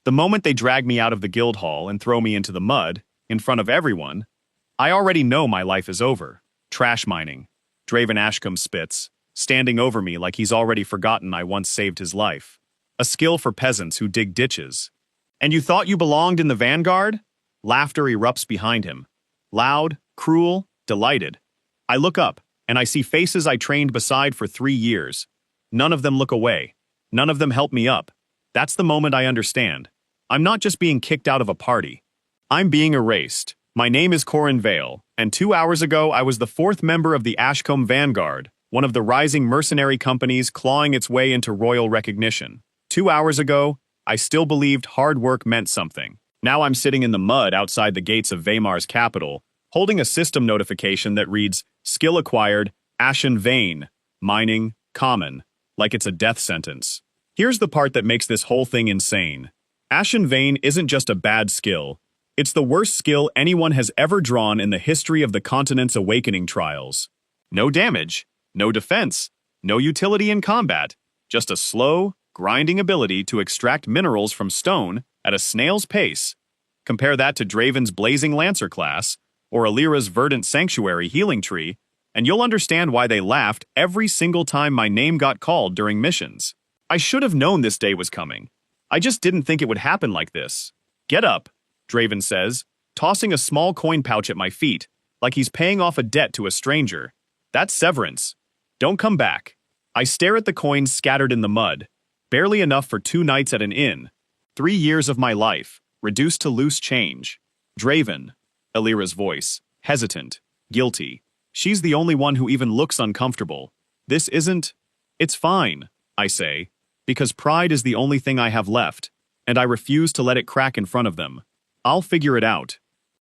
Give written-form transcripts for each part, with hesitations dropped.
The moment they drag me out of the guild hall and throw me into the mud, in front of everyone, I already know my life is over. Trash mining. Draven Ashcombe spits, standing over me like he's already forgotten I once saved his life. A skill for peasants who dig ditches. And you thought you belonged in the vanguard? Laughter erupts behind him. Loud, cruel, delighted. I look up, and I see faces I trained beside for 3 years. None of them look away. None of them help me up. That's the moment I understand. I'm not just being kicked out of a party. I'm being erased. My name is Corin Vale, and 2 hours ago I was the 4th member of the Ashcombe Vanguard, one of the rising mercenary companies clawing its way into royal recognition. 2 hours ago, I still believed hard work meant something. Now I'm sitting in the mud outside the gates of Vaymar's capital, holding a system notification that reads, Skill acquired, Ashen Vein, mining, common, like it's a death sentence. Here's the part that makes this whole thing insane. Ashen Vein isn't just a bad skill. It's the worst skill anyone has ever drawn in the history of the continent's awakening trials. No damage, no defense, no utility in combat, just a slow, grinding ability to extract minerals from stone at a snail's pace. Compare that to Draven's Blazing Lancer class, or Alira's Verdant Sanctuary healing tree, and you'll understand why they laughed every single time my name got called during missions. I should have known this day was coming. I just didn't think it would happen like this. Get up, Draven says, tossing a small coin pouch at my feet, like he's paying off a debt to a stranger. That's severance. Don't come back. I stare at the coins scattered in the mud, barely enough for 2 nights at an inn. 3 years of my life, reduced to loose change. Draven, Alira's voice, hesitant, guilty. She's the only one who even looks uncomfortable. This isn't... It's fine, I say, because pride is the only thing I have left, and I refuse to let it crack in front of them. I'll figure it out.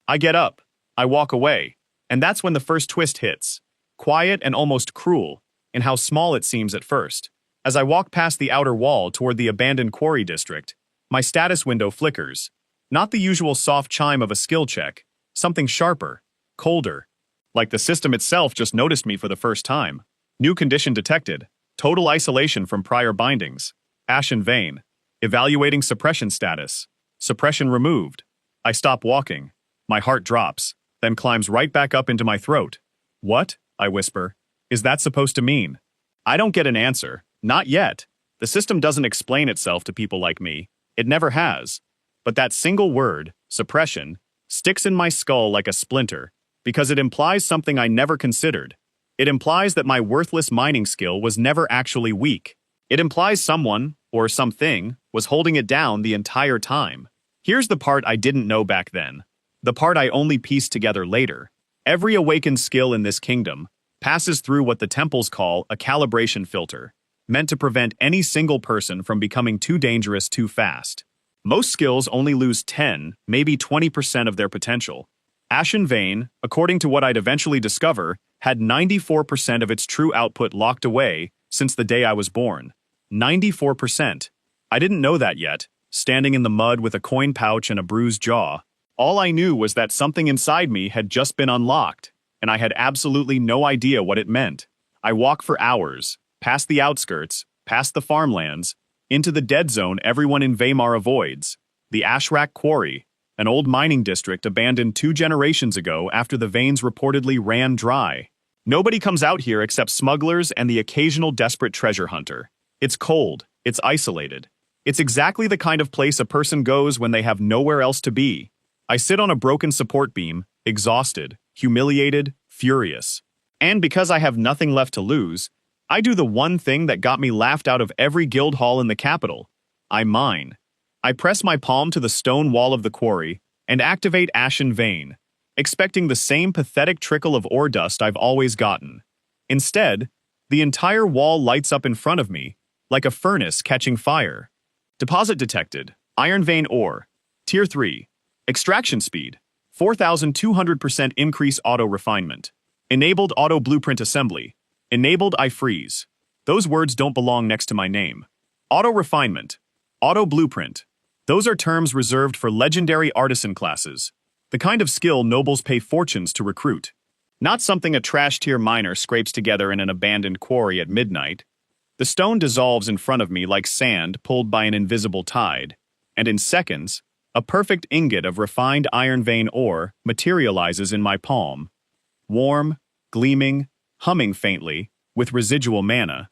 I get up. I walk away. And that's when the first twist hits. Quiet and almost cruel, in how small it seems at first. As I walk past the outer wall toward the abandoned quarry district, my status window flickers. Not the usual soft chime of a skill check, something sharper, colder. Like the system itself just noticed me for the first time. New condition detected. Total isolation from prior bindings. Ashen Vein. Evaluating suppression status. Suppression removed. I stop walking. My heart drops, then climbs right back up into my throat. What? I whisper. Is that supposed to mean? I don't get an answer. Not yet. The system doesn't explain itself to people like me. It never has. But that single word, suppression, sticks in my skull like a splinter, because it implies something I never considered. It implies that my worthless mining skill was never actually weak. It implies someone, or something, was holding it down the entire time. Here's the part I didn't know back then. The part I only pieced together later. Every awakened skill in this kingdom passes through what the temples call a calibration filter, meant to prevent any single person from becoming too dangerous too fast. Most skills only lose 10, maybe 20% of their potential. Ashen Vein, according to what I'd eventually discover, had 94% of its true output locked away since the day I was born. 94%. I didn't know that yet, standing in the mud with a coin pouch and a bruised jaw. All I knew was that something inside me had just been unlocked, and I had absolutely no idea what it meant. I walk for hours, past the outskirts, past the farmlands, into the dead zone everyone in Vaymar avoids, the Ashrak Quarry, an old mining district abandoned 2 generations ago after the veins reportedly ran dry. Nobody comes out here except smugglers and the occasional desperate treasure hunter. It's cold, it's isolated. It's exactly the kind of place a person goes when they have nowhere else to be. I sit on a broken support beam, exhausted, humiliated, furious. And because I have nothing left to lose, I do the one thing that got me laughed out of every guild hall in the capital. I mine. I press my palm to the stone wall of the quarry and activate Ashen Vein, expecting the same pathetic trickle of ore dust I've always gotten. Instead, the entire wall lights up in front of me, like a furnace catching fire. Deposit detected. Iron vein ore. Tier 3. Extraction speed. 4,200% increase auto refinement. Enabled auto blueprint assembly. Enabled I freeze. Those words don't belong next to my name. Auto refinement. Auto blueprint. Those are terms reserved for legendary artisan classes, the kind of skill nobles pay fortunes to recruit. Not something a trash-tier miner scrapes together in an abandoned quarry at midnight. The stone dissolves in front of me like sand pulled by an invisible tide, and in seconds, a perfect ingot of refined iron vein ore materializes in my palm. Warm, gleaming, humming faintly, with residual mana.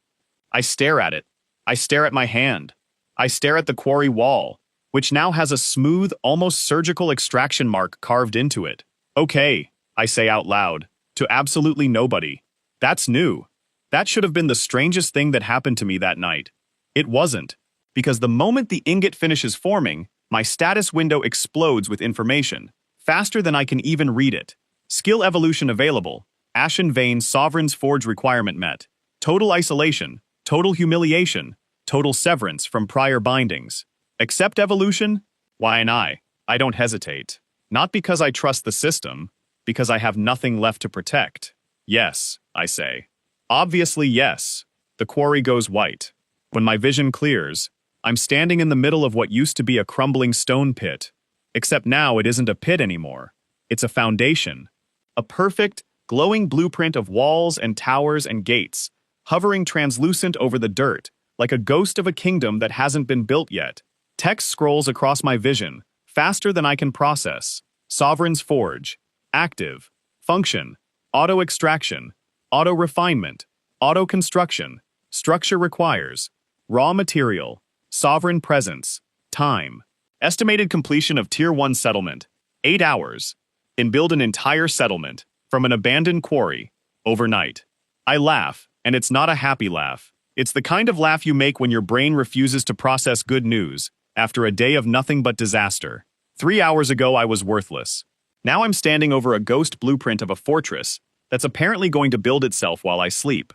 I stare at it. I stare at my hand. I stare at the quarry wall, which now has a smooth, almost surgical extraction mark carved into it. Okay, I say out loud, to absolutely nobody. That's new. That should have been the strangest thing that happened to me that night. It wasn't, because the moment the ingot finishes forming, my status window explodes with information, faster than I can even read it. Skill evolution available. Ashen Vein Sovereign's Forge requirement met. Total isolation, total humiliation, total severance from prior bindings. Accept evolution? Why and I don't hesitate. Not because I trust the system, because I have nothing left to protect. Yes, I say. Obviously yes. The quarry goes white. When my vision clears, I'm standing in the middle of what used to be a crumbling stone pit. Except now it isn't a pit anymore. It's a foundation. A perfect, glowing blueprint of walls and towers and gates, hovering translucent over the dirt, like a ghost of a kingdom that hasn't been built yet. Text scrolls across my vision, faster than I can process. Sovereign's Forge. Active. Function. Auto-extraction. Auto-refinement. Auto-construction. Structure requires. Raw material. Sovereign presence. Time. Estimated completion of Tier 1 settlement. 8 hours. And build an entire settlement, from an abandoned quarry, overnight. I laugh, and it's not a happy laugh. It's the kind of laugh you make when your brain refuses to process good news, after a day of nothing but disaster. 3 hours ago I was worthless. Now I'm standing over a ghost blueprint of a fortress that's apparently going to build itself while I sleep.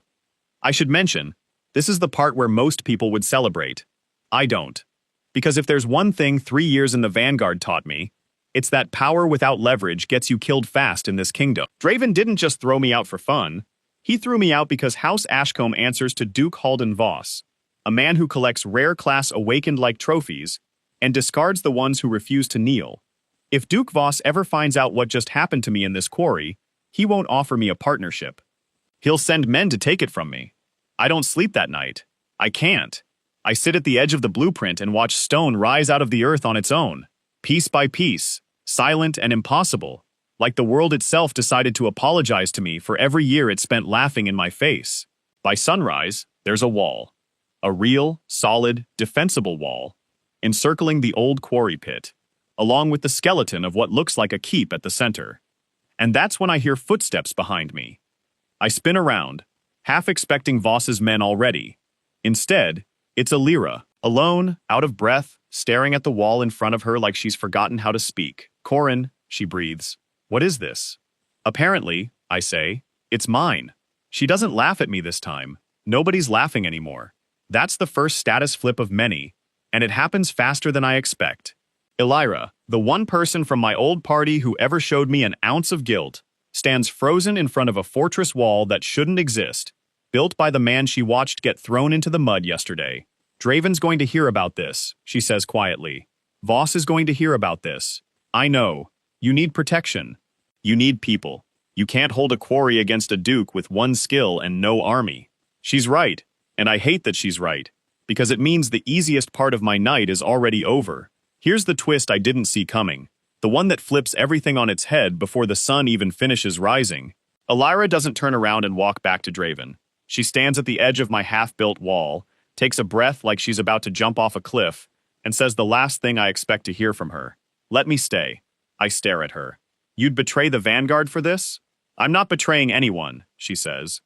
I should mention, this is the part where most people would celebrate. I don't. Because if there's one thing 3 years in the Vanguard taught me, it's that power without leverage gets you killed fast in this kingdom. Draven didn't just throw me out for fun. He threw me out because House Ashcombe answers to Duke Halden Voss, a man who collects rare-class Awakened-like trophies and discards the ones who refuse to kneel. If Duke Voss ever finds out what just happened to me in this quarry, he won't offer me a partnership. He'll send men to take it from me. I don't sleep that night. I can't. I sit at the edge of the blueprint and watch stone rise out of the earth on its own, piece by piece, silent and impossible, like the world itself decided to apologize to me for every year it spent laughing in my face. By sunrise, there's a wall. A real, solid, defensible wall, encircling the old quarry pit, along with the skeleton of what looks like a keep at the center. And that's when I hear footsteps behind me. I spin around, half expecting Voss's men already. Instead, it's Alira, alone, out of breath, staring at the wall in front of her like she's forgotten how to speak. Corin, she breathes. What is this? Apparently, I say, it's mine. She doesn't laugh at me this time. Nobody's laughing anymore. That's the first status flip of many, and it happens faster than I expect. Elira, the one person from my old party who ever showed me an ounce of guilt, stands frozen in front of a fortress wall that shouldn't exist, built by the man she watched get thrown into the mud yesterday. Draven's going to hear about this, she says quietly. Voss is going to hear about this. I know. You need protection. You need people. You can't hold a quarry against a duke with one skill and no army. She's right, and I hate that she's right, because it means the easiest part of my night is already over. Here's the twist I didn't see coming, the one that flips everything on its head before the sun even finishes rising. Elira doesn't turn around and walk back to Draven. She stands at the edge of my half-built wall, takes a breath like she's about to jump off a cliff, and says the last thing I expect to hear from her. Let me stay. I stare at her. You'd betray the Vanguard for this? I'm not betraying anyone, she says.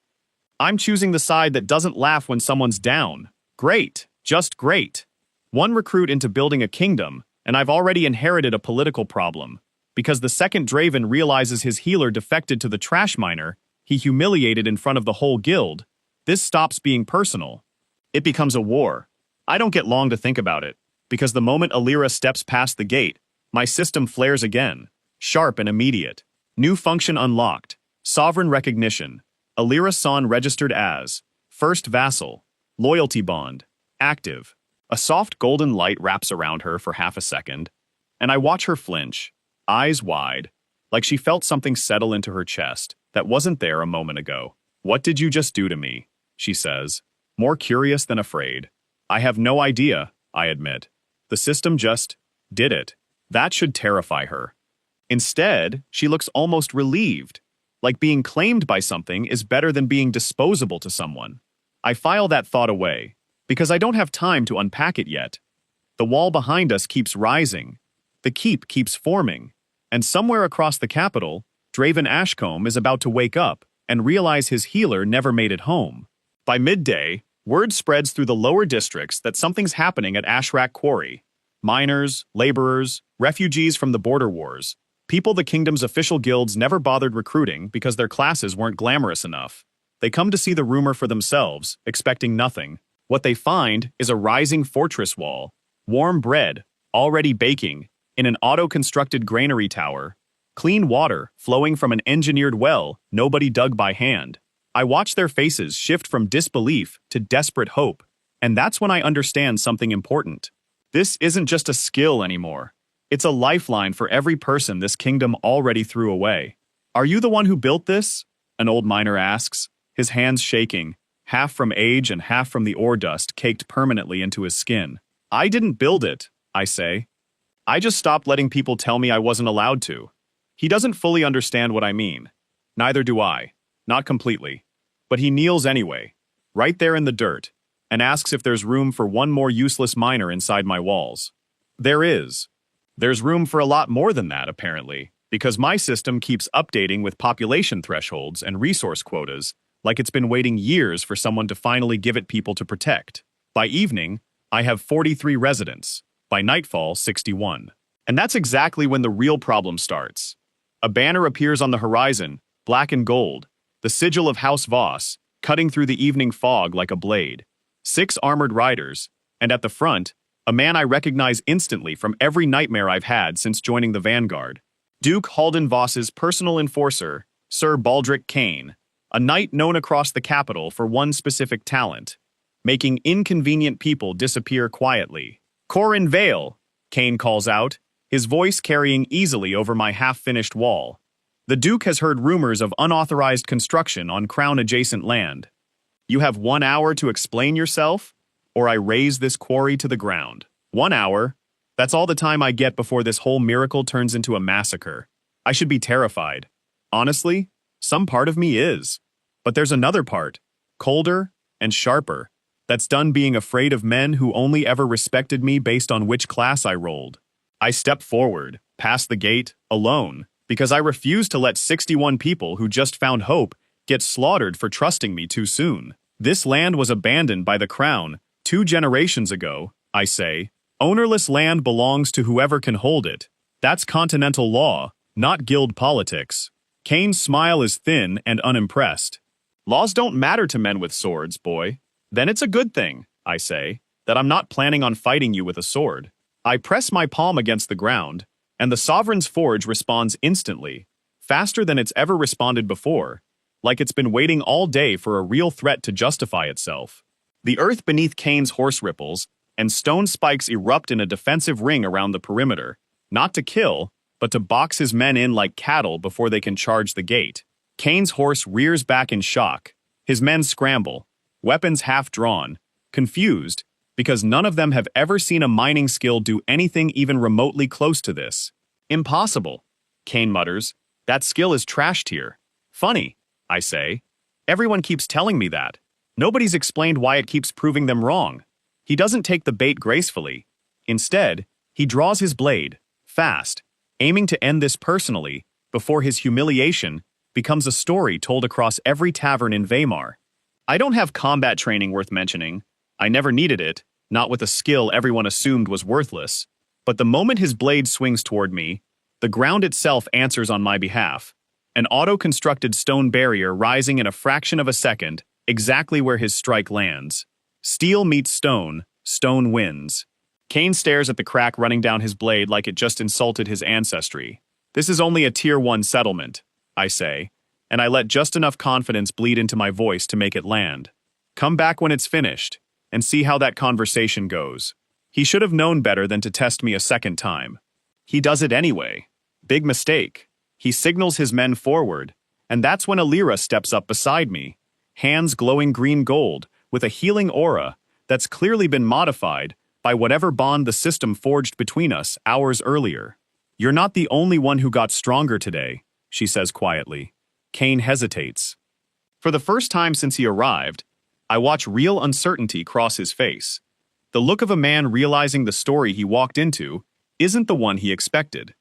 I'm choosing the side that doesn't laugh when someone's down. Great. Just great. One recruit into building a kingdom, and I've already inherited a political problem. Because the second Draven realizes his healer defected to the trash miner, he humiliated in front of the whole guild. This stops being personal. It becomes a war. I don't get long to think about it, because the moment Alira steps past the gate, my system flares again, sharp and immediate. New function unlocked. Sovereign recognition. Alira San registered as first vassal. Loyalty bond. Active. A soft golden light wraps around her for half a second, and I watch her flinch, eyes wide, like she felt something settle into her chest that wasn't there a moment ago. What did you just do to me? She says, more curious than afraid. I have no idea, I admit. The The system just did it. That should terrify her. Instead, she looks almost relieved, like being claimed by something is better than being disposable to someone. I file that thought away, because I don't have time to unpack it yet. The wall behind us keeps rising. The keep keeps forming. And somewhere across the capital, Draven Ashcombe is about to wake up and realize his healer never made it home. By midday, word spreads through the lower districts that something's happening at Ashrak Quarry. Miners, laborers, refugees from the border wars, people the kingdom's official guilds never bothered recruiting because their classes weren't glamorous enough. They come to see the rumor for themselves, expecting nothing. What they find is a rising fortress wall, warm bread, already baking, in an auto-constructed granary tower, clean water flowing from an engineered well nobody dug by hand. I watch their faces shift from disbelief to desperate hope, and that's when I understand something important. This isn't just a skill anymore. It's a lifeline for every person this kingdom already threw away. "Are you the one who built this?" an old miner asks, his hands shaking, half from age and half from the ore dust caked permanently into his skin. "I didn't build it," I say. "I just stopped letting people tell me I wasn't allowed to." He doesn't fully understand what I mean. Neither do I. Not completely. But he kneels anyway, right there in the dirt, and asks if there's room for one more useless miner inside my walls. There is. There's room for a lot more than that, apparently, because my system keeps updating with population thresholds and resource quotas, like it's been waiting years for someone to finally give it people to protect. By evening, I have 43 residents. By nightfall, 61. And that's exactly when the real problem starts. A banner appears on the horizon, black and gold, the sigil of House Voss, cutting through the evening fog like a blade. 6 armored riders, and at the front, a man I recognize instantly from every nightmare I've had since joining the Vanguard. Duke Halden Voss's personal enforcer, Sir Baldric Kane, a knight known across the capital for one specific talent, making inconvenient people disappear quietly. "Corin Vale," Kane calls out, his voice carrying easily over my half-finished wall. The Duke has heard rumors of unauthorized construction on Crown-adjacent land. "You have 1 hour to explain yourself, or I raze this quarry to the ground." 1 hour? That's all the time I get before this whole miracle turns into a massacre. I should be terrified. Honestly, some part of me is. But there's another part, colder and sharper, that's done being afraid of men who only ever respected me based on which class I rolled. I step forward, past the gate, alone, because I refuse to let 61 people who just found hope get slaughtered for trusting me too soon. This land was abandoned by the Crown 2 generations ago, I say. Ownerless land belongs to whoever can hold it. That's continental law, not guild politics. Kane's smile is thin and unimpressed. "Laws don't matter to men with swords, boy." "Then it's a good thing," I say, "that I'm not planning on fighting you with a sword." I press my palm against the ground, and the Sovereign's Forge responds instantly, faster than it's ever responded before, like it's been waiting all day for a real threat to justify itself. The earth beneath Kane's horse ripples, and stone spikes erupt in a defensive ring around the perimeter, not to kill, but to box his men in like cattle before they can charge the gate. Kane's horse rears back in shock. His men scramble, weapons half drawn, confused, because none of them have ever seen a mining skill do anything even remotely close to this. "Impossible," Kane mutters. "That skill is trashed here." "Funny," I say. "Everyone keeps telling me that. Nobody's explained why it keeps proving them wrong." He doesn't take the bait gracefully. Instead, he draws his blade, fast, aiming to end this personally, before his humiliation becomes a story told across every tavern in Weimar. I don't have combat training worth mentioning. I never needed it, not with a skill everyone assumed was worthless. But the moment his blade swings toward me, the ground itself answers on my behalf. An auto-constructed stone barrier rising in a fraction of a second, exactly where his strike lands. Steel meets stone, stone wins. Kane stares at the crack running down his blade like it just insulted his ancestry. "This is only a Tier 1 settlement," I say, and I let just enough confidence bleed into my voice to make it land. "Come back when it's finished, and see how that conversation goes." He should have known better than to test me a second time. He does it anyway. Big mistake. He signals his men forward, and that's when Alira steps up beside me, hands glowing green gold, with a healing aura that's clearly been modified, by whatever bond the system forged between us hours earlier. You're not the only one who got stronger today, she says quietly. Kane hesitates. For the first time since he arrived, I watch real uncertainty cross his face. The look of a man realizing the story he walked into isn't the one he expected.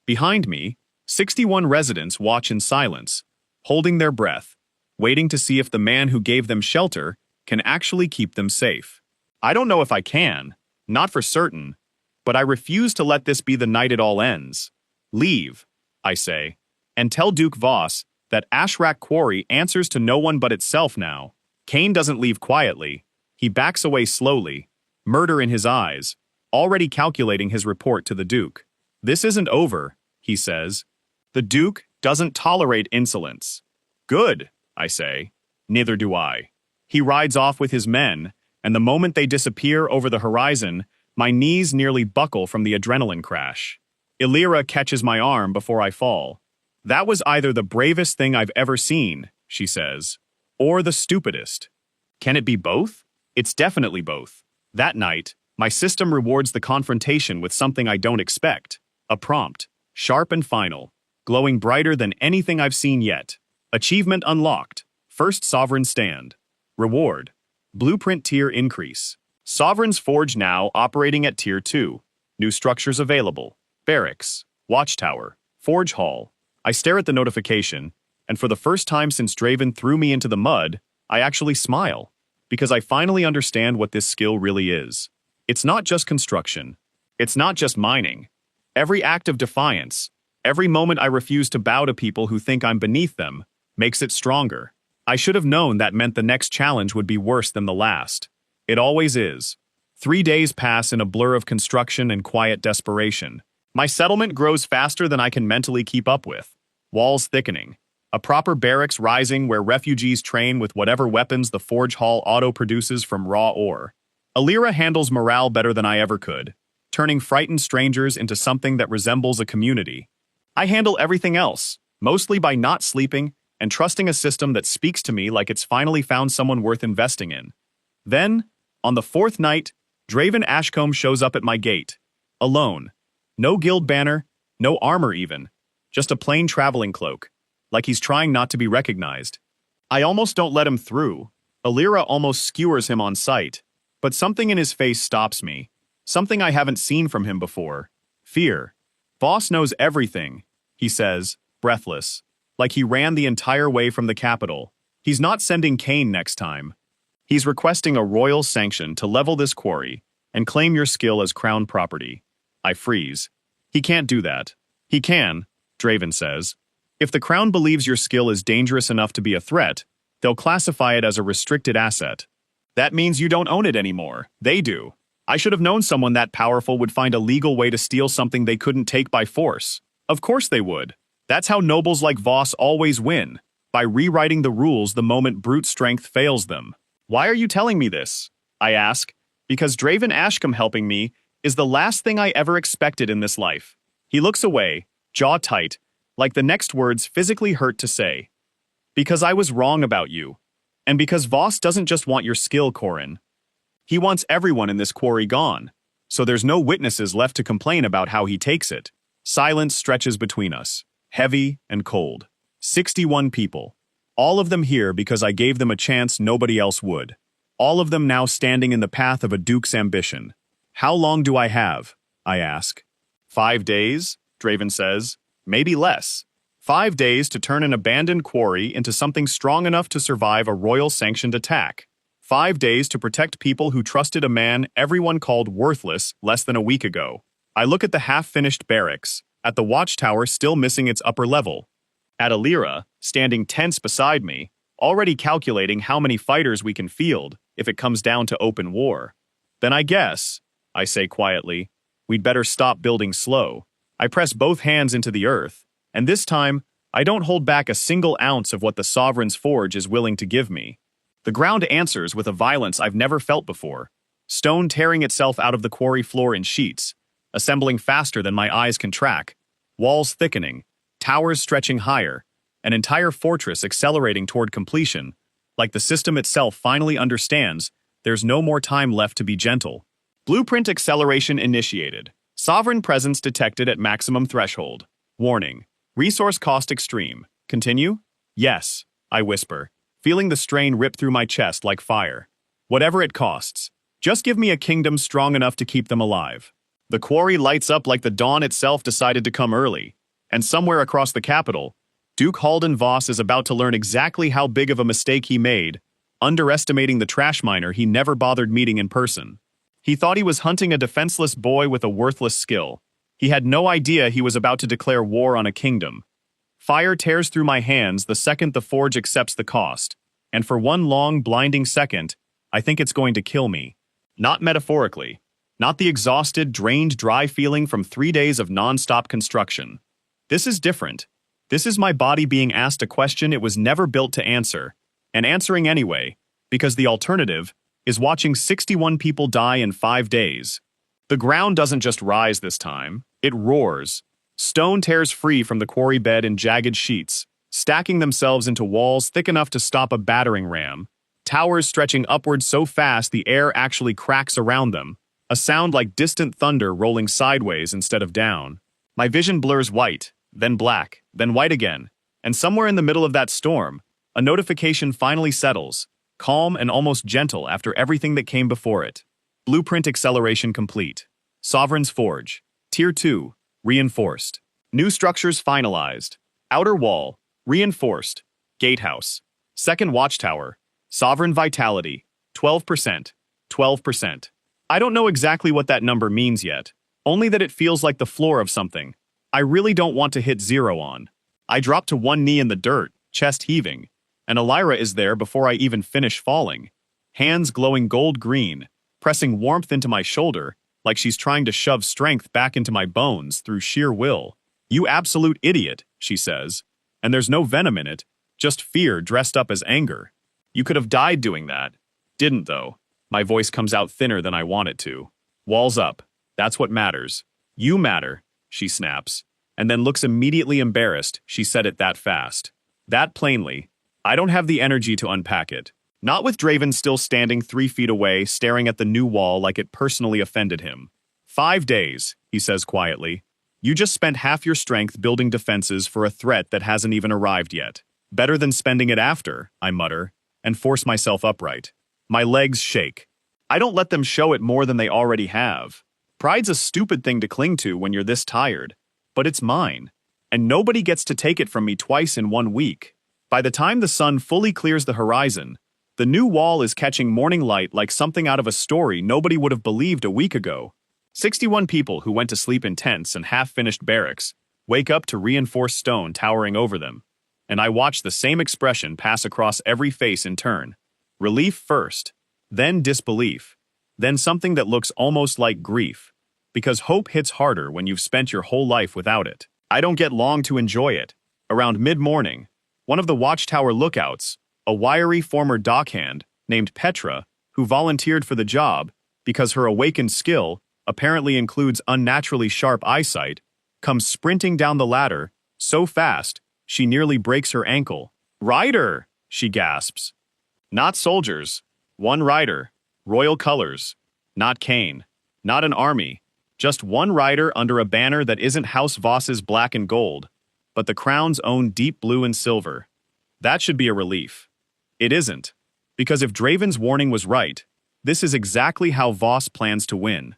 Behind me, 61 residents watch in silence, holding their breath, waiting to see if the man who gave them shelter can actually keep them safe. I don't know if I can, not for certain, but I refuse to let this be the night it all ends. Leave, I say, and tell Duke Voss that Ashrak Quarry answers to no one but itself now. Kane doesn't leave quietly. He backs away slowly, murder in his eyes, already calculating his report to the Duke. This isn't over, he says. The Duke doesn't tolerate insolence. Good, I say. Neither do I. He rides off with his men, and the moment they disappear over the horizon, my knees nearly buckle from the adrenaline crash. Illyra catches my arm before I fall. That was either the bravest thing I've ever seen, she says, or the stupidest. Can it be both? It's definitely both. That night, my system rewards the confrontation with something I don't expect. A prompt, sharp and final, glowing brighter than anything I've seen yet. Achievement unlocked. First Sovereign Stand. Reward. Blueprint tier increase. Sovereign's Forge now operating at Tier 2. New structures available. Barracks. Watchtower. Forge Hall. I stare at the notification, and for the first time since Draven threw me into the mud, I actually smile, because I finally understand what this skill really is. It's not just construction. It's not just mining. Every act of defiance, every moment I refuse to bow to people who think I'm beneath them, makes it stronger. I should have known that meant the next challenge would be worse than the last. It always is. 3 days pass in a blur of construction and quiet desperation. My settlement grows faster than I can mentally keep up with. Walls thickening. A proper barracks rising where refugees train with whatever weapons the Forge Hall auto-produces from raw ore. Illyra handles morale better than I ever could, turning frightened strangers into something that resembles a community. I handle everything else, mostly by not sleeping and trusting a system that speaks to me like it's finally found someone worth investing in. Then, on the 4th night, Draven Ashcombe shows up at my gate. Alone. No guild banner, no armor even. Just a plain traveling cloak, like he's trying not to be recognized. I almost don't let him through. Illyra almost skewers him on sight, but something in his face stops me. Something I haven't seen from him before. Fear. Voss knows everything, he says, breathless, like he ran the entire way from the capital. He's not sending Kane next time. He's requesting a royal sanction to level this quarry and claim your skill as crown property. I freeze. He can't do that. He can, Draven says. If the crown believes your skill is dangerous enough to be a threat, they'll classify it as a restricted asset. That means you don't own it anymore. They do. I should have known someone that powerful would find a legal way to steal something they couldn't take by force. Of course they would. That's how nobles like Voss always win, by rewriting the rules the moment brute strength fails them. Why are you telling me this? I ask, because Draven Ashcombe helping me is the last thing I ever expected in this life. He looks away, jaw tight, like the next words physically hurt to say. Because I was wrong about you. And because Voss doesn't just want your skill, Corin. He wants everyone in this quarry gone, so there's no witnesses left to complain about how he takes it. Silence stretches between us, heavy and cold. 61 people. All of them here because I gave them a chance nobody else would. All of them now standing in the path of a duke's ambition. How long do I have? I ask. 5 days, Draven says. Maybe less. 5 days to turn an abandoned quarry into something strong enough to survive a royal-sanctioned attack. 5 days to protect people who trusted a man everyone called worthless less than a week ago. I look at the half-finished barracks, at the watchtower still missing its upper level, at Illyra, standing tense beside me, already calculating how many fighters we can field if it comes down to open war. Then I guess, I say quietly, we'd better stop building slow. I press both hands into the earth, and this time, I don't hold back a single ounce of what the Sovereign's Forge is willing to give me. The ground answers with a violence I've never felt before, stone tearing itself out of the quarry floor in sheets, assembling faster than my eyes can track, walls thickening, towers stretching higher, an entire fortress accelerating toward completion, like the system itself finally understands there's no more time left to be gentle. Blueprint acceleration initiated. Sovereign presence detected at maximum threshold. Warning. Resource cost extreme. Continue? Yes, I whisper, feeling the strain rip through my chest like fire. Whatever it costs. Just give me a kingdom strong enough to keep them alive. The quarry lights up like the dawn itself decided to come early. And somewhere across the capital, Duke Halden Voss is about to learn exactly how big of a mistake he made, underestimating the trash miner he never bothered meeting in person. He thought he was hunting a defenseless boy with a worthless skill. He had no idea he was about to declare war on a kingdom. Fire tears through my hands the second the forge accepts the cost, and for one long, blinding second, I think it's going to kill me. Not metaphorically. Not the exhausted, drained, dry feeling from 3 days of non-stop construction. This is different. This is my body being asked a question it was never built to answer, and answering anyway, because the alternative is watching 61 people die in 5 days. The ground doesn't just rise this time, it roars. Stone tears free from the quarry bed in jagged sheets, stacking themselves into walls thick enough to stop a battering ram. Towers stretching upward so fast the air actually cracks around them, a sound like distant thunder rolling sideways instead of down. My vision blurs white, then black, then white again, and somewhere in the middle of that storm, a notification finally settles, calm and almost gentle after everything that came before it. Blueprint acceleration complete. Sovereign's Forge. Tier 2. Reinforced. New structures finalized. Outer wall. Reinforced. Gatehouse. Second watchtower. Sovereign vitality. 12%. 12%. I don't know exactly what that number means yet, only that it feels like the floor of something I really don't want to hit 0 on. I drop to one knee in the dirt, chest heaving, and Elira is there before I even finish falling. Hands glowing gold green, pressing warmth into my shoulder like she's trying to shove strength back into my bones through sheer will. "You absolute idiot," she says, and there's no venom in it, just fear dressed up as anger. "You could have died doing that." Didn't, though. My voice comes out thinner than I want it to. "Walls up. That's what matters. You matter," she snaps, and then looks immediately embarrassed she said it that fast. That plainly. I don't have the energy to unpack it. Not with Draven still standing 3 feet away, staring at the new wall like it personally offended him. 5 days, he says quietly. You just spent half your strength building defenses for a threat that hasn't even arrived yet. Better than spending it after, I mutter, and force myself upright. My legs shake. I don't let them show it more than they already have. Pride's a stupid thing to cling to when you're this tired, but it's mine, and nobody gets to take it from me twice in 1 week. By the time the sun fully clears the horizon, the new wall is catching morning light like something out of a story nobody would have believed a week ago. 61 people who went to sleep in tents and half-finished barracks wake up to reinforced stone towering over them, and I watch the same expression pass across every face in turn. Relief first, then disbelief, then something that looks almost like grief, because hope hits harder when you've spent your whole life without it. I don't get long to enjoy it. Around mid-morning, one of the watchtower lookouts, a wiry former dockhand named Petra, who volunteered for the job because her awakened skill apparently includes unnaturally sharp eyesight, comes sprinting down the ladder so fast she nearly breaks her ankle. "Rider!" she gasps. Not soldiers. One rider. Royal colors. Not Kane. Not an army. Just one rider under a banner that isn't House Voss's black and gold, but the crown's own deep blue and silver. That should be a relief. It isn't. Because if Draven's warning was right, this is exactly how Voss plans to win.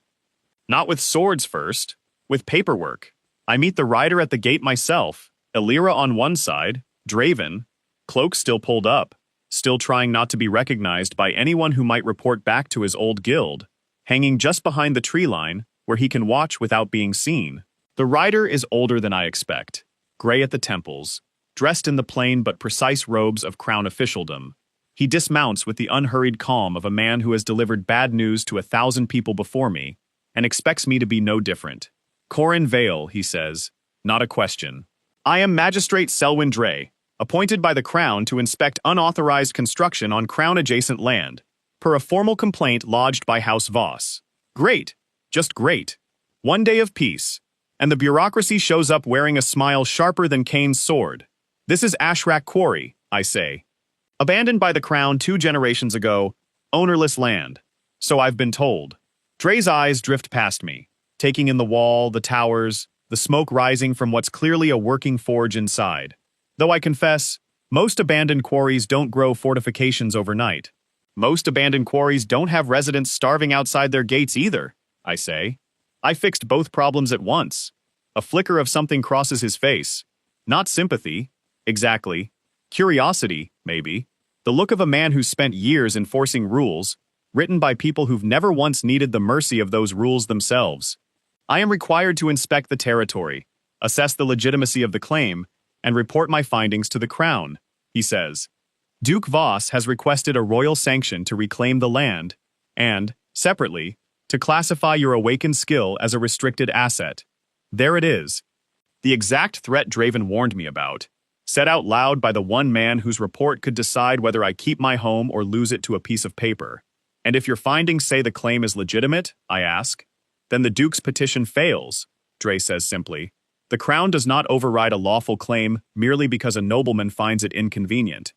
Not with swords first, with paperwork. I meet the rider at the gate myself, Elira on one side, Draven, cloak still pulled up, still trying not to be recognized by anyone who might report back to his old guild, hanging just behind the tree line where he can watch without being seen. The rider is older than I expect, gray at the temples, dressed in the plain but precise robes of crown officialdom. He dismounts with the unhurried calm of a man who has delivered bad news to 1,000 people before me, and expects me to be no different. Corin Vale, he says, not a question. I am Magistrate Selwyn Dre, appointed by the Crown to inspect unauthorized construction on Crown-adjacent land, per a formal complaint lodged by House Voss. Great, just great. 1 day of peace, and the bureaucracy shows up wearing a smile sharper than Kane's sword. This is Ashrak Quarry, I say. Abandoned by the Crown 2 generations ago, ownerless land. So I've been told. Dre's eyes drift past me, taking in the wall, the towers, the smoke rising from what's clearly a working forge inside. Though I confess, most abandoned quarries don't grow fortifications overnight. Most abandoned quarries don't have residents starving outside their gates either, I say. I fixed both problems at once. A flicker of something crosses his face. Not sympathy, exactly. Curiosity, maybe. The look of a man who's spent years enforcing rules, written by people who've never once needed the mercy of those rules themselves. I am required to inspect the territory, assess the legitimacy of the claim, and report my findings to the crown, he says. Duke Voss has requested a royal sanction to reclaim the land, and, separately, to classify your awakened skill as a restricted asset. There it is. The exact threat Draven warned me about, said out loud by the one man whose report could decide whether I keep my home or lose it to a piece of paper. And if your findings say the claim is legitimate, I ask, then the Duke's petition fails, Dre says simply. The crown does not override a lawful claim merely because a nobleman finds it inconvenient.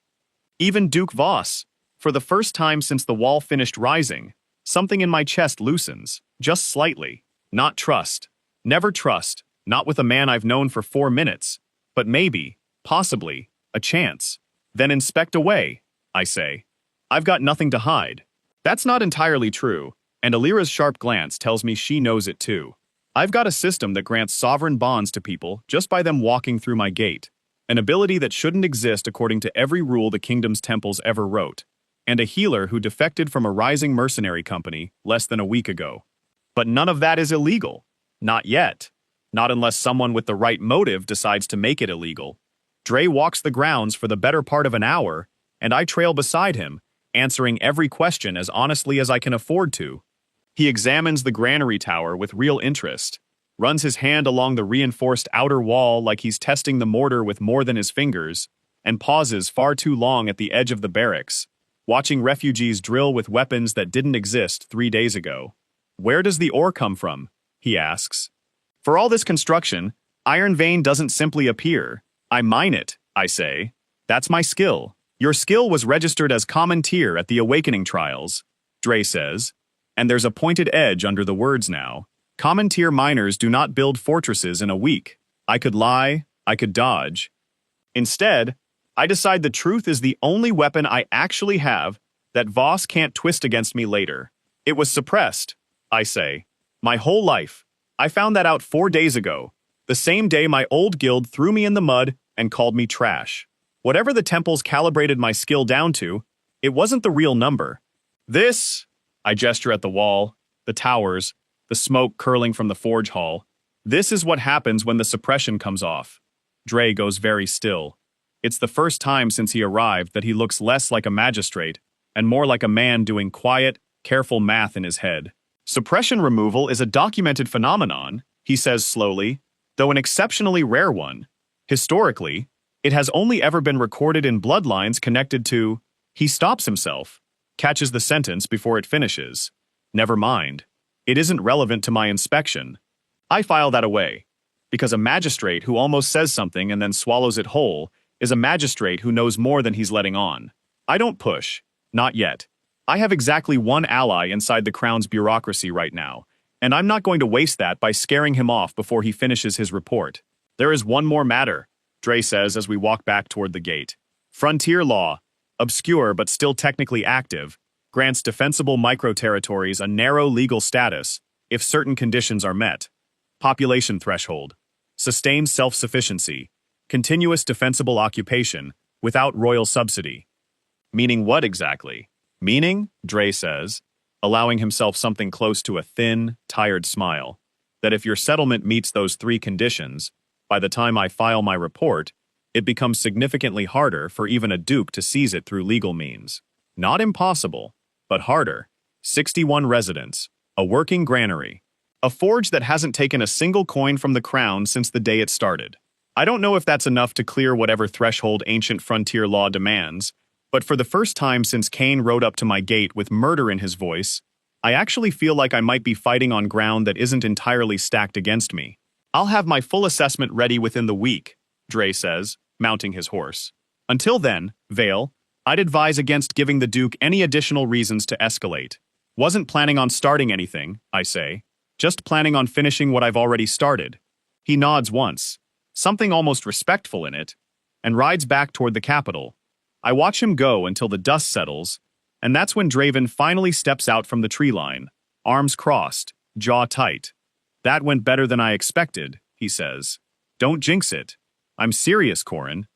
Even Duke Voss, for the first time since the wall finished rising, something in my chest loosens, just slightly. Not trust. Never trust, not with a man I've known for 4 minutes, but maybe, possibly, a chance. Then inspect away, I say. I've got nothing to hide. That's not entirely true, and Alira's sharp glance tells me she knows it too. I've got a system that grants sovereign bonds to people just by them walking through my gate, an ability that shouldn't exist according to every rule the kingdom's temples ever wrote, and a healer who defected from a rising mercenary company less than a week ago. But none of that is illegal. Not yet. Not unless someone with the right motive decides to make it illegal. Dre walks the grounds for the better part of an hour, and I trail beside him, answering every question as honestly as I can afford to. He examines the granary tower with real interest, runs his hand along the reinforced outer wall like he's testing the mortar with more than his fingers, and pauses far too long at the edge of the barracks, watching refugees drill with weapons that didn't exist 3 days ago. Where does the ore come from? He asks. For all this construction, iron vein doesn't simply appear. I mine it, I say. That's my skill. Your skill was registered as common tier at the Awakening trials, Dre says, and there's a pointed edge under the words now. Common tier miners do not build fortresses in a week. I could lie, I could dodge. Instead, I decide the truth is the only weapon I actually have that Voss can't twist against me later. It was suppressed, I say. My whole life. I found that out 4 days ago, the same day my old guild threw me in the mud and called me trash. Whatever the temples calibrated my skill down to, it wasn't the real number. This, I gesture at the wall, the towers, the smoke curling from the forge hall. This is what happens when the suppression comes off. Dre goes very still. It's the first time since he arrived that he looks less like a magistrate and more like a man doing quiet, careful math in his head. Suppression removal is a documented phenomenon, he says slowly, though an exceptionally rare one. Historically, it has only ever been recorded in bloodlines connected to. He stops himself, catches the sentence before it finishes. Never mind. It isn't relevant to my inspection. I file that away, because a magistrate who almost says something and then swallows it whole is a magistrate who knows more than he's letting on. I don't push. Not yet. I have exactly one ally inside the crown's bureaucracy right now, and I'm not going to waste that by scaring him off before he finishes his report. There is one more matter, Dre says as we walk back toward the gate. Frontier law, obscure but still technically active, grants defensible micro-territories a narrow legal status if certain conditions are met. Population threshold, sustained self-sufficiency, continuous defensible occupation without royal subsidy. Meaning what exactly? Meaning, Dre says, allowing himself something close to a thin, tired smile, that if your settlement meets those 3 conditions, by the time I file my report, it becomes significantly harder for even a duke to seize it through legal means. Not impossible, but harder. 61 residents, a working granary, a forge that hasn't taken a single coin from the crown since the day it started. I don't know if that's enough to clear whatever threshold ancient frontier law demands, but for the first time since Cain rode up to my gate with murder in his voice, I actually feel like I might be fighting on ground that isn't entirely stacked against me. I'll have my full assessment ready within the week, Dre says, mounting his horse. Until then, Vale, I'd advise against giving the Duke any additional reasons to escalate. Wasn't planning on starting anything, I say. Just planning on finishing what I've already started. He nods once, something almost respectful in it, and rides back toward the capital. I watch him go until the dust settles, and that's when Draven finally steps out from the tree line, arms crossed, jaw tight. That went better than I expected, he says. Don't jinx it. I'm serious, Corin.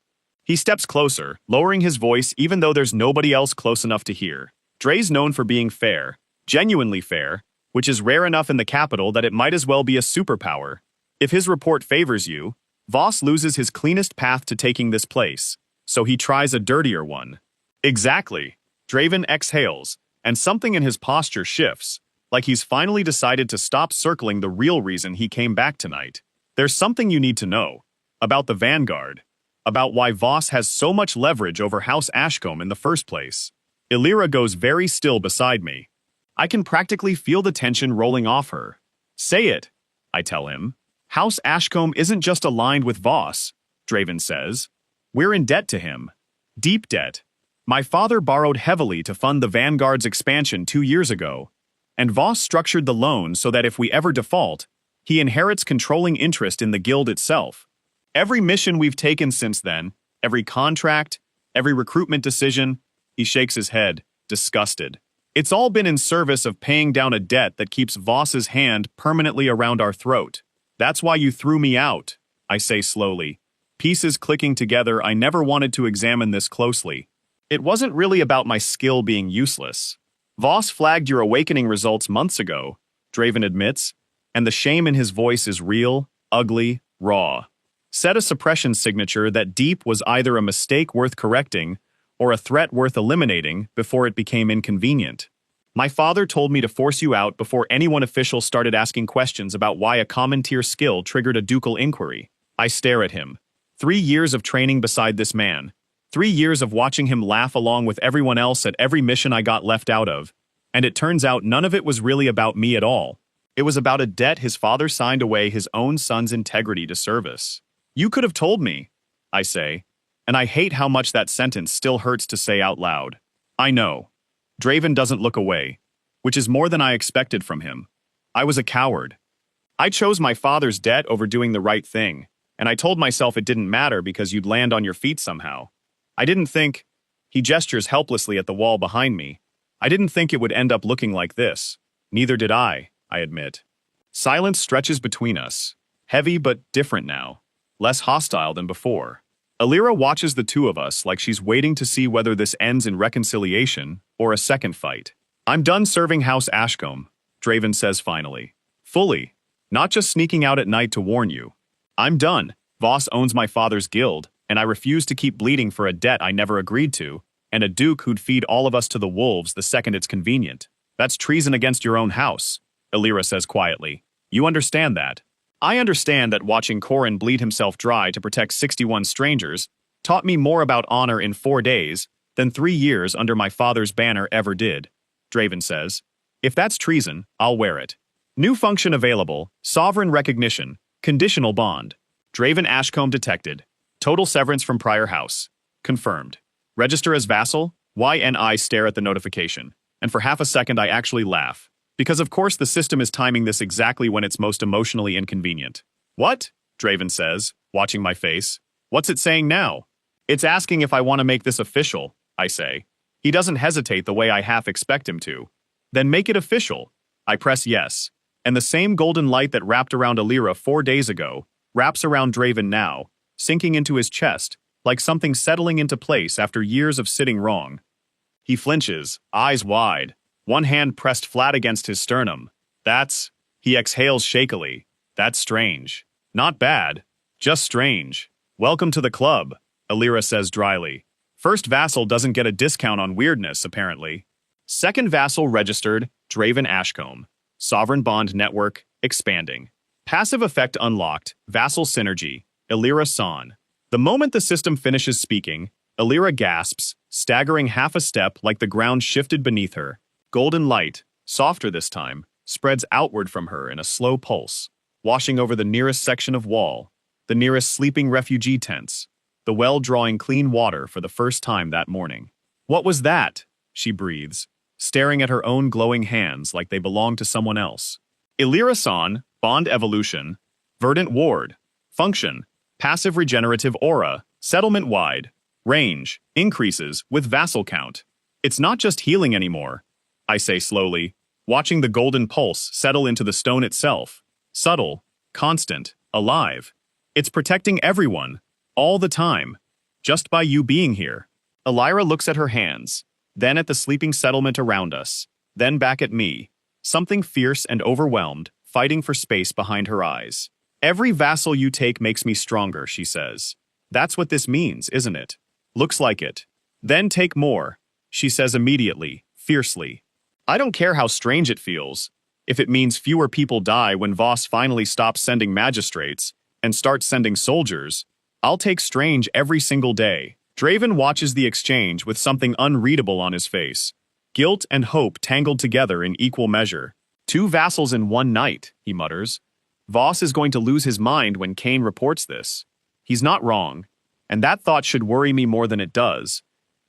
He steps closer, lowering his voice even though there's nobody else close enough to hear. Dre's known for being fair, genuinely fair, which is rare enough in the capital that it might as well be a superpower. If his report favors you, Voss loses his cleanest path to taking this place, so he tries a dirtier one. Exactly. Draven exhales, and something in his posture shifts, like he's finally decided to stop circling the real reason he came back tonight. There's something you need to know about the Vanguard, about why Voss has so much leverage over House Ashcombe in the first place. Illyra goes very still beside me. I can practically feel the tension rolling off her. Say it, I tell him. House Ashcombe isn't just aligned with Voss, Draven says. We're in debt to him. Deep debt. My father borrowed heavily to fund the Vanguard's expansion 2 years ago, and Voss structured the loan so that if we ever default, he inherits controlling interest in the guild itself. Every mission we've taken since then, every contract, every recruitment decision, he shakes his head, disgusted. It's all been in service of paying down a debt that keeps Voss's hand permanently around our throat. That's why you threw me out, I say slowly. Pieces clicking together, I never wanted to examine this closely. It wasn't really about my skill being useless. Voss flagged your awakening results months ago, Draven admits, and the shame in his voice is real, ugly, raw. Set a suppression signature that deep was either a mistake worth correcting or a threat worth eliminating before it became inconvenient. My father told me to force you out before anyone official started asking questions about why a common tier skill triggered a ducal inquiry. I stare at him. 3 years of training beside this man. 3 years of watching him laugh along with everyone else at every mission I got left out of. And it turns out none of it was really about me at all. It was about a debt his father signed away his own son's integrity to service. You could have told me, I say, and I hate how much that sentence still hurts to say out loud. I know. Draven doesn't look away, which is more than I expected from him. I was a coward. I chose my father's debt over doing the right thing, and I told myself it didn't matter because you'd land on your feet somehow. I didn't think, he gestures helplessly at the wall behind me, I didn't think it would end up looking like this. Neither did I admit. Silence stretches between us, heavy but different now, less hostile than before. Illyra watches the two of us like she's waiting to see whether this ends in reconciliation or a second fight. I'm done serving House Ashcombe, Draven says finally. Fully. Not just sneaking out at night to warn you. I'm done. Voss owns my father's guild, and I refuse to keep bleeding for a debt I never agreed to, and a duke who'd feed all of us to the wolves the second it's convenient. That's treason against your own house, Illyra says quietly. You understand that. I understand that watching Corin bleed himself dry to protect 61 strangers taught me more about honor in 4 days than 3 years under my father's banner ever did, Draven says. If that's treason, I'll wear it. New function available, sovereign recognition, conditional bond. Draven Ashcombe detected. Total severance from prior house. Confirmed. Register as vassal, YNI stare at the notification, and for half a second I actually laugh. Because of course the system is timing this exactly when it's most emotionally inconvenient. What? Draven says, watching my face. What's it saying now? It's asking if I want to make this official, I say. He doesn't hesitate the way I half expect him to. Then make it official. I press yes. And the same golden light that wrapped around Illyra 4 days ago wraps around Draven now, sinking into his chest, like something settling into place after years of sitting wrong. He flinches, eyes wide, one hand pressed flat against his sternum. He exhales shakily. That's strange. Not bad, just strange. Welcome to the club, Illyra says dryly. First vassal doesn't get a discount on weirdness, apparently. Second vassal registered, Draven Ashcombe. Sovereign bond network, expanding. Passive effect unlocked, vassal synergy, Illyra San. The moment the system finishes speaking, Illyra gasps, staggering half a step like the ground shifted beneath her. Golden light, softer this time, spreads outward from her in a slow pulse, washing over the nearest section of wall, the nearest sleeping refugee tents, the well drawing clean water for the first time that morning. What was that? She breathes. staring at her own glowing hands like they belong to someone else. Illyra-san, bond evolution, verdant ward, function, passive regenerative aura, settlement-wide, range, increases with vassal count. It's not just healing anymore, I say slowly, watching the golden pulse settle into the stone itself. Subtle, constant, alive. It's protecting everyone, all the time, just by you being here. Illyra looks at her hands, then at the sleeping settlement around us, then back at me, something fierce and overwhelmed, fighting for space behind her eyes. Every vassal you take makes me stronger, she says. That's what this means, isn't it? Looks like it. Then take more, she says immediately, fiercely. I don't care how strange it feels. If it means fewer people die when Voss finally stops sending magistrates and starts sending soldiers, I'll take strange every single day. Draven watches the exchange with something unreadable on his face. Guilt and hope tangled together in equal measure. 2 vassals in one night, he mutters. Voss is going to lose his mind when Kane reports this. He's not wrong, and that thought should worry me more than it does.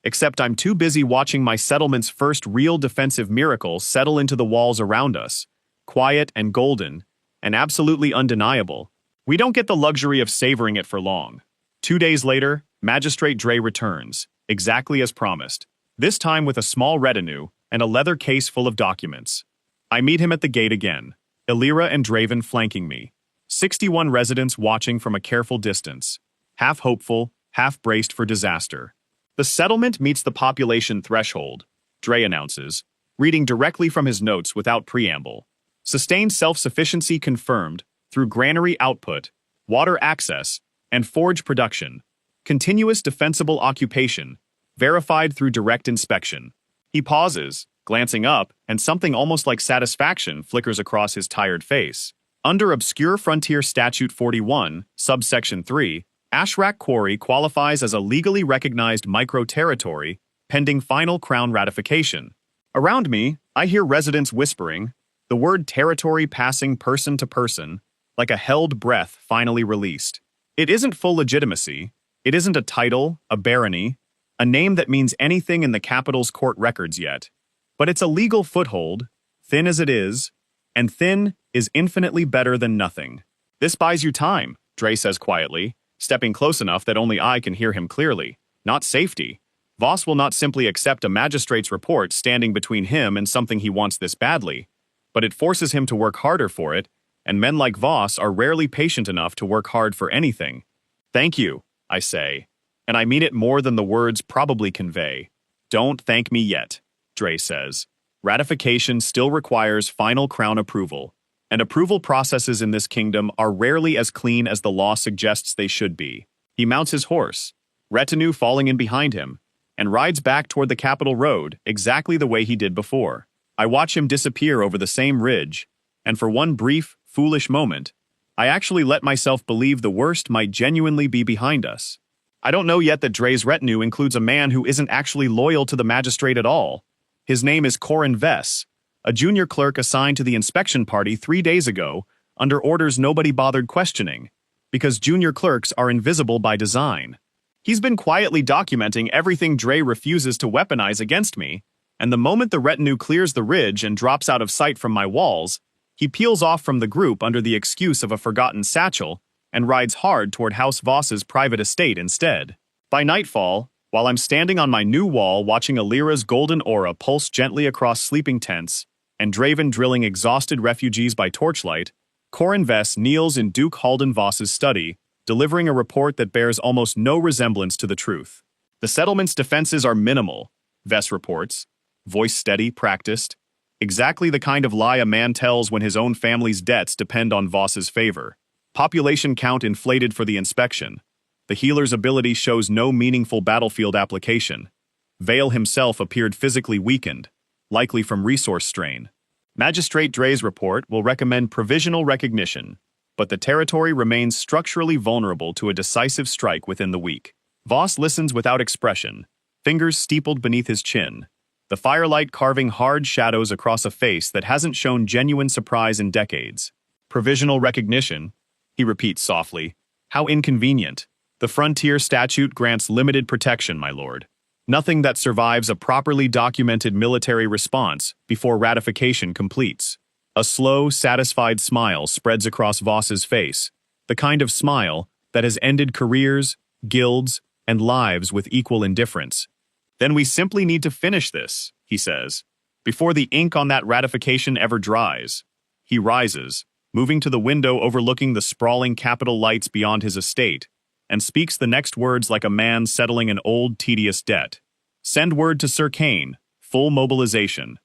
Except I'm too busy watching my settlement's first real defensive miracle settle into the walls around us. Quiet and golden, and absolutely undeniable. We don't get the luxury of savoring it for long. 2 days later, Magistrate Dre returns, exactly as promised, this time with a small retinue and a leather case full of documents. I meet him at the gate again, Illyra and Draven flanking me. 61 residents watching from a careful distance, half hopeful, half braced for disaster. The settlement meets the population threshold, Dre announces, reading directly from his notes without preamble. Sustained self-sufficiency confirmed through granary output, water access, and forge production. Continuous defensible occupation, verified through direct inspection. He pauses, glancing up, and something almost like satisfaction flickers across his tired face. Under Obscure Frontier Statute 41, subsection 3, Ashrak Quarry qualifies as a legally recognized micro-territory, pending final Crown ratification. Around me, I hear residents whispering, the word territory passing person to person, like a held breath finally released. It isn't full legitimacy. It isn't a title, a barony, a name that means anything in the capital's court records yet. But it's a legal foothold, thin as it is, and thin is infinitely better than nothing. This buys you time, Dre says quietly, stepping close enough that only I can hear him clearly. Not safety. Voss will not simply accept a magistrate's report standing between him and something he wants this badly, but it forces him to work harder for it, and men like Voss are rarely patient enough to work hard for anything. Thank you, I say, and I mean it more than the words probably convey. Don't thank me yet, Dre says. Ratification still requires final Crown approval, and approval processes in this kingdom are rarely as clean as the law suggests they should be. He mounts his horse, retinue falling in behind him, and rides back toward the Capitol Road exactly the way he did before. I watch him disappear over the same ridge, and for one brief, foolish moment, I actually let myself believe the worst might genuinely be behind us. I don't know yet that Dre's retinue includes a man who isn't actually loyal to the magistrate at all. His name is Corin Vess, a junior clerk assigned to the inspection party 3 days ago under orders nobody bothered questioning, because junior clerks are invisible by design. He's been quietly documenting everything Dre refuses to weaponize against me, and the moment the retinue clears the ridge and drops out of sight from my walls, he peels off from the group under the excuse of a forgotten satchel and rides hard toward House Voss's private estate instead. By nightfall, while I'm standing on my new wall watching Illyra's golden aura pulse gently across sleeping tents and Draven drilling exhausted refugees by torchlight, Corin Vess kneels in Duke Halden Voss's study, delivering a report that bears almost no resemblance to the truth. The settlement's defenses are minimal, Vess reports, voice steady, practiced, exactly the kind of lie a man tells when his own family's debts depend on Voss's favor. Population count inflated for the inspection. The healer's ability shows no meaningful battlefield application. Vale himself appeared physically weakened, likely from resource strain. Magistrate Dre's report will recommend provisional recognition, but the territory remains structurally vulnerable to a decisive strike within the week. Voss listens without expression, fingers steepled beneath his chin, the firelight carving hard shadows across a face that hasn't shown genuine surprise in decades. Provisional recognition, he repeats softly. How inconvenient. The Frontier Statute grants limited protection, my lord. Nothing that survives a properly documented military response before ratification completes. A slow, satisfied smile spreads across Voss's face, the kind of smile that has ended careers, guilds, and lives with equal indifference. Then we simply need to finish this, he says, before the ink on that ratification ever dries. He rises, moving to the window overlooking the sprawling Capitol lights beyond his estate, and speaks the next words like a man settling an old, tedious debt. Send word to Sir Kane, full mobilization.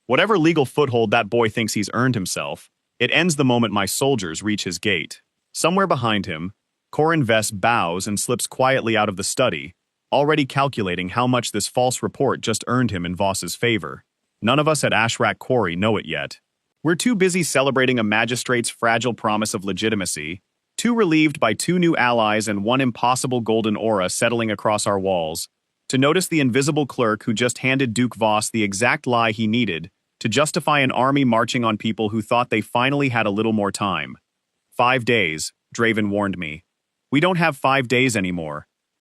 Whatever legal foothold that boy thinks he's earned himself, it ends the moment my soldiers reach his gate. Somewhere behind him, Corin bows and slips quietly out of the study, already calculating how much this false report just earned him in Voss's favor. None of us at Ashrak Quarry know it yet. We're too busy celebrating a magistrate's fragile promise of legitimacy, too relieved by 2 new allies and 1 impossible golden aura settling across our walls, to notice the invisible clerk who just handed Duke Voss the exact lie he needed to justify an army marching on people who thought they finally had a little more time. 5 days, Draven warned me. We don't have 5 days anymore.